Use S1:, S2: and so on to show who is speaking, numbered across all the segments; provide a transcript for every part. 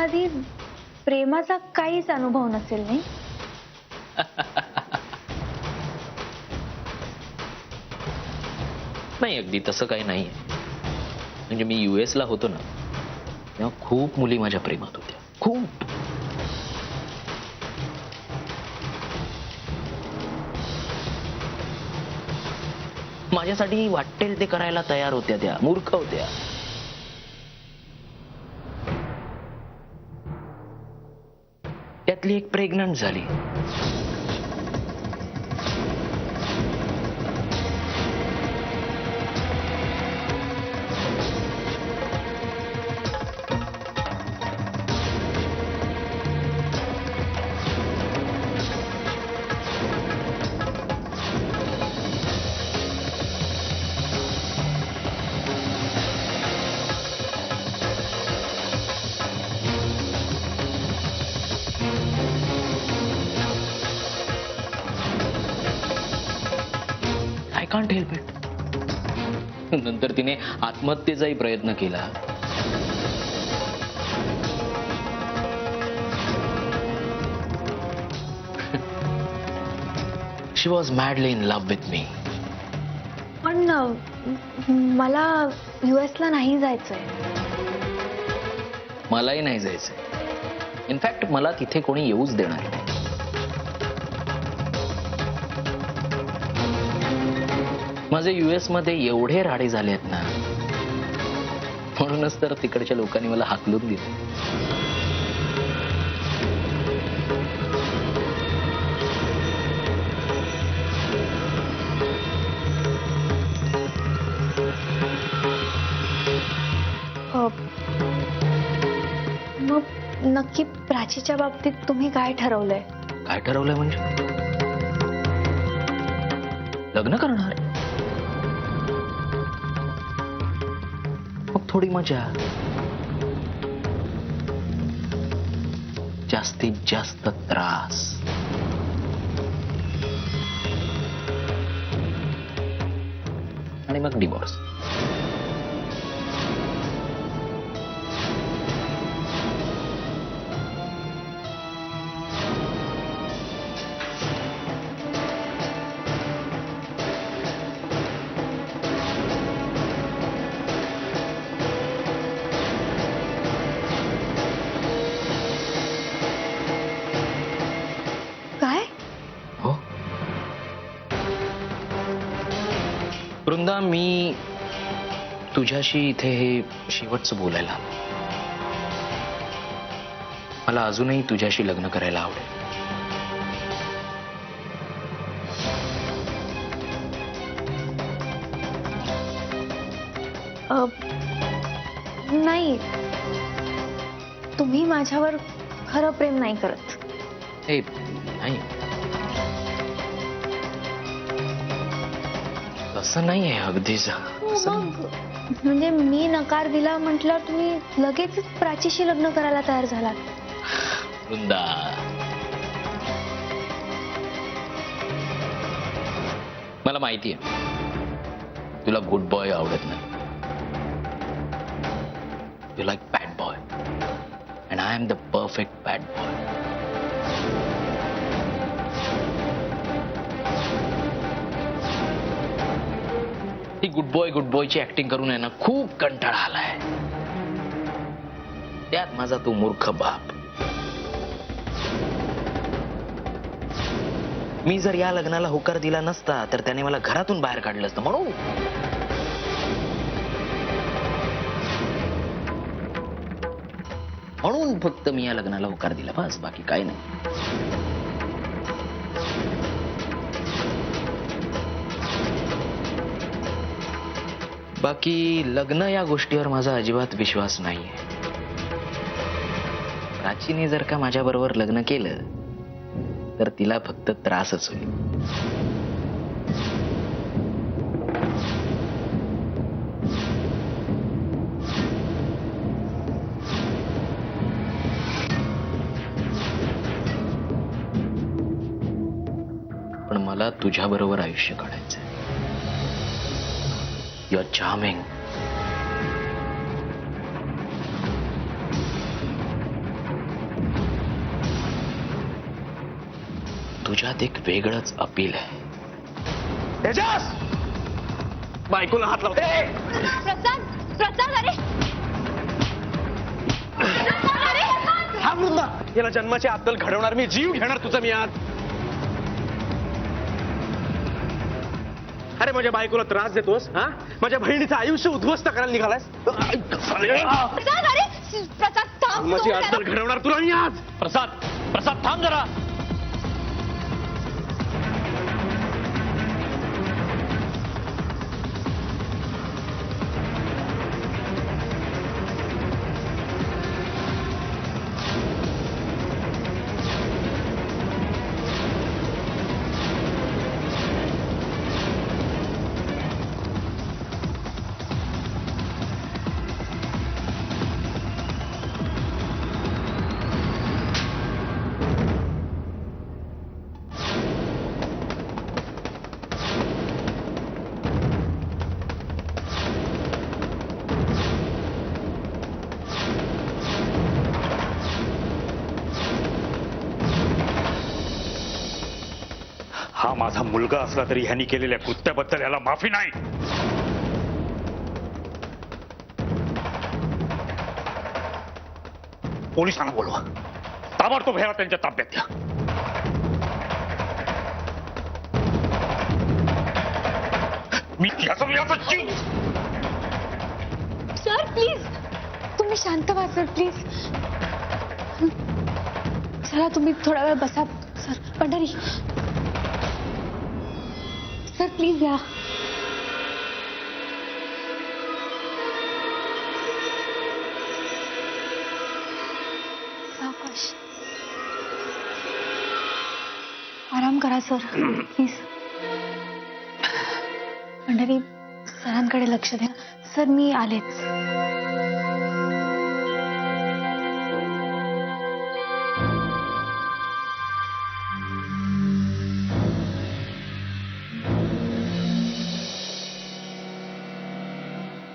S1: आधी प्रेमाचा काहीच अनुभव नसेल नाही?
S2: नाही, अगदी तसं काही नाही. म्हणजे मी US ला होतो ना, तेव्हा खूप मुली माझ्या प्रेमात होत्या, खूप. माझ्यासाठी वाटेल ते करायला तयार होत्या, त्या मूर्ख होत्या. त्यातली एक प्रेग्नंट झाली. I can't help it. नंतर तिने आत्महत्येचाही प्रयत्न केला. शी was मॅडली in love with me.
S1: पण मला US ला नाही जायचंय.
S2: मलाही नाही जायचंय. इनफॅक्ट मला तिथे कोणी येऊच देणार नाही. माझे US मध्ये एवढे राडे झालेत ना, म्हणूनच तर तिकडच्या लोकांनी मला हाकलून दिलं.
S1: मग नक्की प्राचीच्या बाबतीत तुम्ही काय ठरवलंय?
S2: काय ठरवलंय म्हणजे? लग्न करणार. मग थोडी मजा, जास्तीत जास्त त्रास, आणि मग डिवोर्स.
S1: काय?
S2: हो वृंदा, मी तुझ्याशी इथे हे शेवटचं बोलायला आलो. मला अजूनही तुझ्याशी लग्न करायला आवडेल.
S1: नाही, तुम्ही माझ्यावर खरं प्रेम नाही करत.
S2: हे नाही, तसं नाही आहे अगदीच.
S1: मग म्हणजे मी नकार दिला म्हटलं तुम्ही लगेच प्राचीशी लग्न करायला तयार झालात.
S2: वृंदा, मला माहिती आहे तुला गुड बॉय आवडत नाही. You like bad boy and I am the perfect bad boy. ही गुड बॉयची ऍक्टिंग करून आहे ना, खूप कंटाळा आलाय. त्यात माझा तो मूर्ख बाप. मी जर या लग्नाला होकार दिला नसता तर त्याने मला घरातून बाहेर काढलं असतं. म्हणून फक्त मी या लग्नाला होकार दिला, बस, बाकी काही नाही. बाकी लग्न या गोष्टीवर माझा अजिबात विश्वास नाहीये. प्राचीने जर का माझ्या बरोबर लग्न केलं तर तिला फक्त त्रासच होईल. पण मला तुझ्या बरोबर आयुष्य काढायचंय. You are charming. तुझ्यात एक वेगळंच अपील आहे.
S3: तेजस, बायकोला हात लावते.
S1: प्रसाद प्रसाद अरे
S3: हा वृंदा, याला जन्माची अद्दल घडवणार मी, जीव घेणार तुझा मी आज. अरे माझ्या बायकोला त्रास देतोस हा? माझ्या बहिणीचं आयुष्य उद्ध्वस्त करायला निघालायस.
S1: प्रसाद अरे प्रसाद थांब.
S3: जन्माची अद्दल घडवणार तुला मी आज.
S2: प्रसाद, प्रसाद थांब जरा.
S4: हा माझा मुलगा असला तरी ह्यांनी केलेल्या कृत्याबद्दल याला माफी नाही. पोलिसांना बोलवा, ताबडतोब ह्याला त्यांच्या ताब्यात द्या. मी याचा जीव.
S1: सर प्लीज तुम्ही शांत व्हा सर प्लीज. चला तुम्ही थोडा वेळ बसा. सर पंढरी सर प्लीज या. सावकाश आराम करा सर प्लीज. पंढरी सरांकडे लक्ष द्या. सर मी आलेच.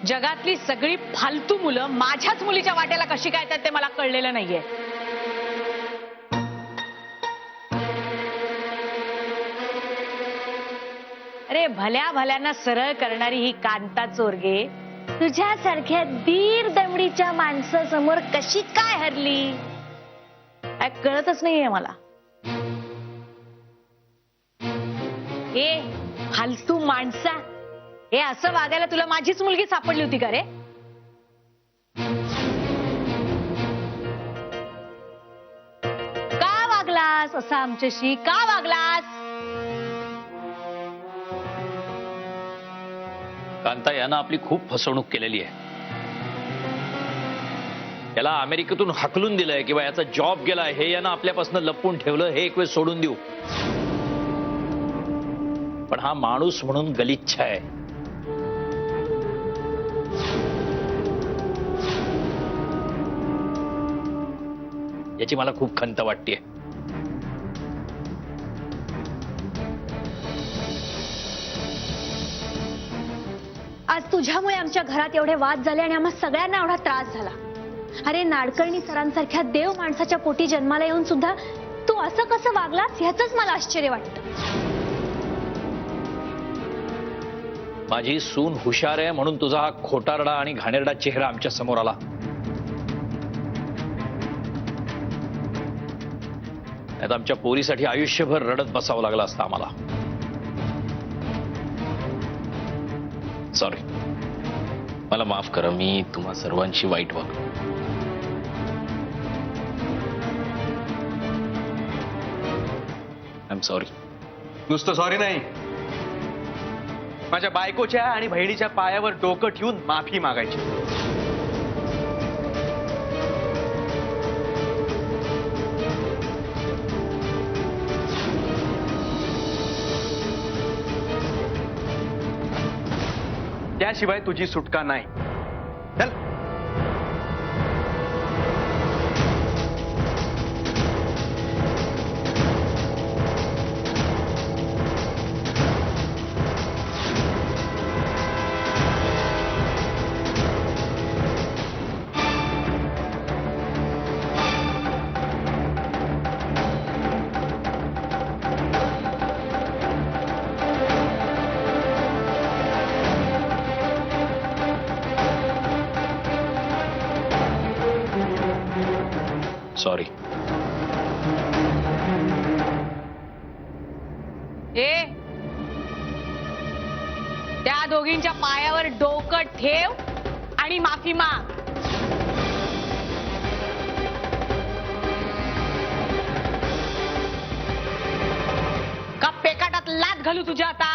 S5: जगातली सगळी फालतू मुलं माझ्याच मुलीच्या वाट्याला कशी काय येतात ते मला कळलेलं नाहीये. अरे भल्या भल्याना सरळ करणारी ही कांता चोरगे तुझ्यासारख्या दीर दमडीच्या माणसासमोर कशी काय हरली काय कळतच नाहीये मला. ए फालतू माणसा, हे असं वागायला तुला माझीच मुलगी सापडली होती का रे? का वागलास असं आमच्याशी? का वागलास?
S2: कांता, यानं आपली खूप फसवणूक केलेली आहे. याला अमेरिकेतून हाकलून दिलंय किंवा याचा जॉब गेलाय हे यानं आपल्यापासून लपवून ठेवलं, हे एक वेळ सोडून देऊ. पण हा माणूस म्हणून गलिच्छ आहे. याची मला खूप खंत वाटतेय.
S1: आज तुझ्यामुळे आमच्या घरात एवढे वाद झाले आणि आम्हा सगळ्यांना एवढा त्रास झाला. अरे नाडकर्णी सरांसारख्या देव माणसाच्या पोटी जन्माला येऊन सुद्धा तू असं कसं वागलास ह्याचंच मला आश्चर्य वाटतं.
S2: माझी सून हुशार आहे म्हणून तुझा हा खोटारडा आणि घाणेरडा चेहरा आमच्या समोर आला. आता आमच्या पोरीसाठी आयुष्यभर रडत बसावं लागलं असतं आम्हाला. सॉरी, मला माफ करा. मी तुम्हा सर्वांची वाईट वागलो. I am sorry.
S3: नुसतं सॉरी नाही, माझ्या बायकोच्या आणि बहिणीच्या पायावर डोकं ठेवून माफी मागायची. त्याशिवाय तुझी सुटका नाही. चल.
S2: सॉरी.
S5: ए त्या दोघींच्या पायावर डोकं ठेव आणि माफी माग. का पेकाटात लात घालू तुझ्या आता?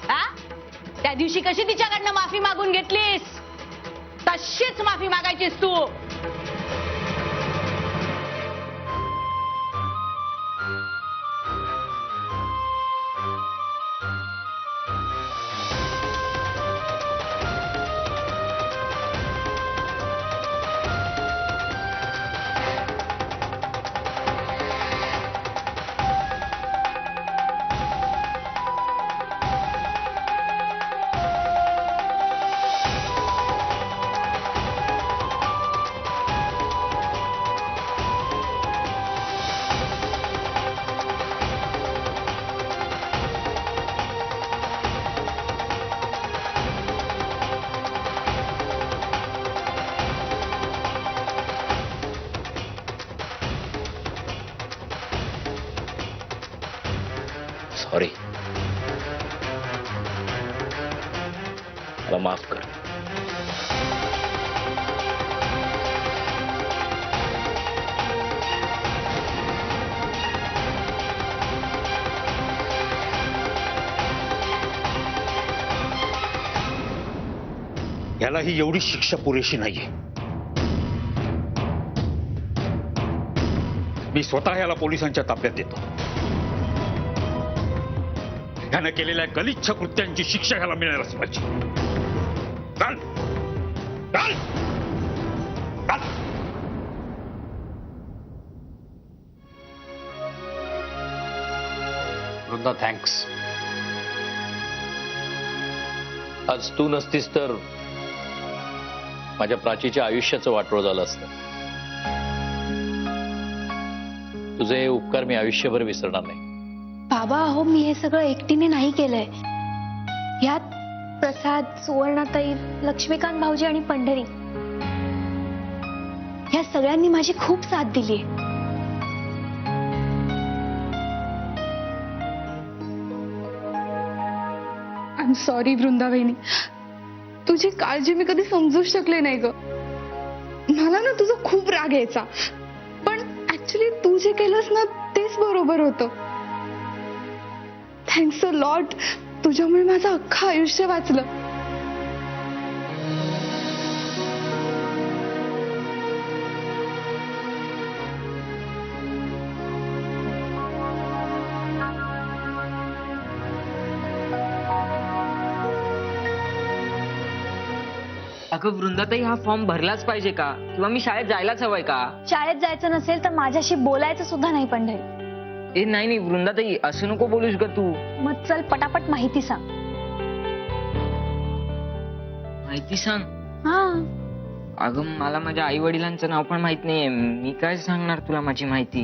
S5: आ? त्या दिवशी कशी तिच्याकडनं माफी मागून घेतलीस तशीच माफी मागायचीस तू.
S2: सॉरी. मला माफ कर.
S4: याला ही एवढी शिक्षा पुरेशी नाहीये. मी स्वतः याला पोलिसांच्या ताब्यात देतो. ह्यानं केलेल्या गलिच्छ कृत्यांची शिक्षा ह्याला मिळायलाच पाहिजे. चाल चाल चाल.
S2: वृंदा, थँक्स. आज तू नसतीस तर माझ्या प्राचीच्या आयुष्याचं वाटोळ झालं असतं. तुझे हे उपकार मी आयुष्यभर विसरणार नाही.
S1: बाबा, अहो मी हे सगळं एकटीने नाही केलंय. यात प्रसाद, सुवर्णाताई, लक्ष्मीकांत भाऊजी आणि पंढरी या सगळ्यांनी माझी खूप साथ दिली.
S6: आय एम सॉरी वृंदा वहिनी, तुझी काळजी मी कधी समजूच शकले नाही ग. मला ना तुझा खूप राग यायचा, पण ऍक्च्युली तू जे केलंस ना तेच बरोबर होतं. Thanks a lot. तुझ्यामुळे माझं अख्खं आयुष्य वाचलं.
S7: अगं वृंदाताई, हा फॉर्म भरलाच पाहिजे का, किंवा मी शाळेत जायलाच हवंय का?
S1: शाळेत जायचं नसेल तर माझ्याशी बोलायचं सुद्धा नाही पंढरी.
S7: ए नाही नाही वृंदाताई, असं नको बोलूस ग तू.
S1: मग चल पटापट माहिती सांग.
S7: माहिती सांग.
S1: हा,
S7: अगं मला माझ्या आई वडिलांचं नाव पण माहित नाहीये. मी काय सांगणार तुला माझी माहिती?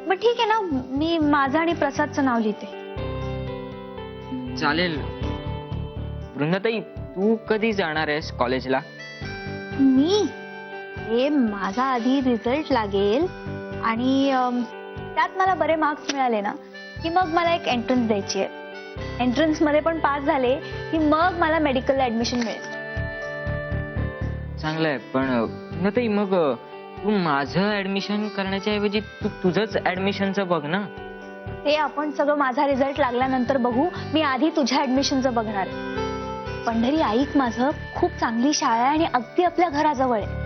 S1: मग ठीक आहे ना, मी माझं आणि प्रसादचं नाव लिहिते.
S7: चालेल. वृंदाताई, तू कधी जाणार आहेस कॉलेजला?
S1: मी हे माझा आधी रिझल्ट लागेल आणि त्यात मला बरे मार्क्स मिळाले ना की मग मला एक एंट्रन्स द्यायची आहे. एंट्रन्स मध्ये पण पास झाले की मग मला मेडिकलला ऍडमिशन मिळेल.
S7: चांगलंय, पण वृंदाताई मग तू माझं ऍडमिशन करण्याच्या ऐवजी तू तुझंच ऍडमिशनचं बघ ना.
S1: ते आपण सगळं माझा रिझल्ट लागल्यानंतर बघू. मी आधी तुझ्या ऍडमिशनचं बघणार. पंढरी, ऐक माझं, खूप चांगली शाळा आहे आणि अगदी आपल्या घराजवळ आहे.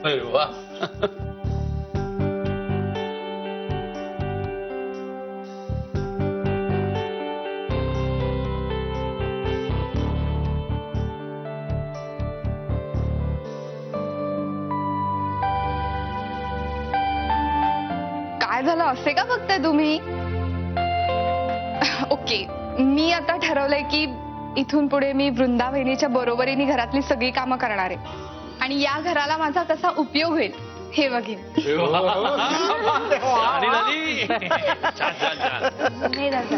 S2: अरे वा.
S6: काय झालं असे का बघताय तुम्ही? ओके, मी आता ठरवलंय की इथून पुढे मी वृंदा वहिनीच्या बरोबरीने घरातली सगळी कामं करणार आहे आणि या घराला माझा कसा उपयोग होईल हे बघेन.
S2: झाली, झाली. छान, छान, छान.
S1: हे दादा.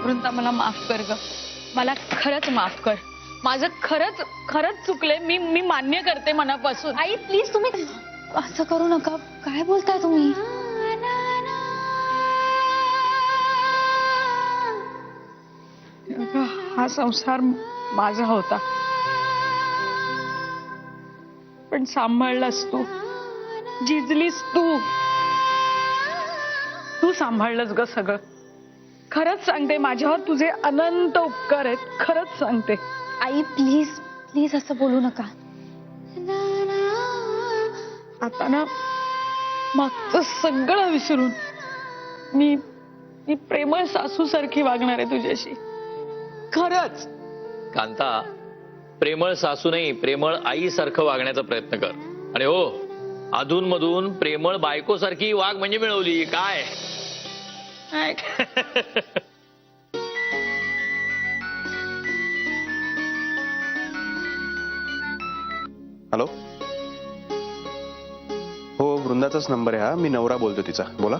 S6: वृंदा मला माफ कर ग. मला खरंच माफ कर. माझं खरंच खरंच चुकलंय. मी मान्य करते मनापासून.
S1: आई प्लीज तुम्ही असं करू नका. काय बोलताय तुम्ही?
S6: अगं, हा संसार माझा होता, पण सांभाळलास तू, झिजलीस तू सांभाळलंस ग सगळं. खरंच सांगते, माझ्यावर तुझे अनंत उपकार आहेत. खरंच सांगते.
S1: आई प्लीज प्लीज असं बोलू नका.
S6: आता ना मागचं सगळं विसरून मी प्रेमळ सासू सारखी वागणार आहे तुझ्याशी. खरंच.
S2: कांता, प्रेमळ सासू नाही, प्रेमळ आई सारखं वागण्याचा प्रयत्न कर. आणि हो, अधून मधून प्रेमळ बायको सारखी वाग म्हणजे मिळवली काय.
S3: हॅलो. हो, वृंदाचाच नंबर आहे हा. मी नवरा बोलतो तिचा. बोला.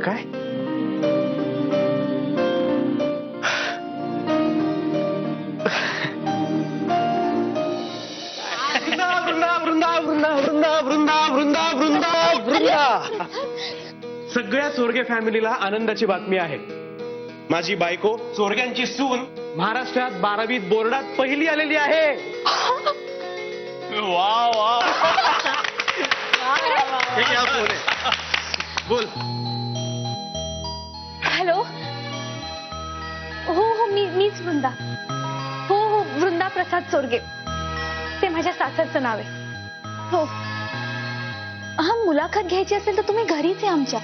S3: काय? वृंदा वृंदा वृंदा वृंदा वृंदा वृंदा वृंदा वृंदा वृंदा. सगळ्या चोरगे फॅमिलीला आनंदाची बातमी आहे. माझी बायको, चोरग्यांची सून, महाराष्ट्रात 12वीत बोर्डात पहिली आलेली आहे. वा वा. हे घ्या फोन आहे. बोल.
S1: हॅलो. हो मीच वृंदा. हो वृंदा प्रसाद चोरगे. ते माझ्या सासरचं नाव आहे. हो. हा, मुलाखत घ्यायची असेल तर तुम्ही घरीच आहे आमच्या.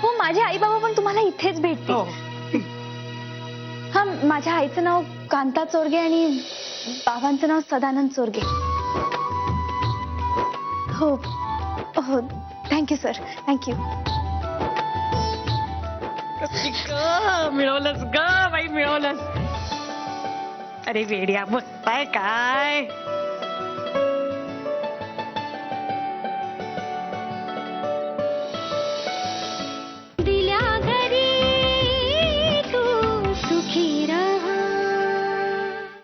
S1: हो, माझे आई बाबा पण तुम्हाला इथेच भेटतील. हा, माझ्या आईचं नाव कांता चोरगे आणि बाबांचं नाव सदानंद चोरगे. हो हो, थँक्यू सर, थँक्यू.
S5: मिळवलंच ग बाई, मिळवलंच. अरे वेड्या, बसताय काय?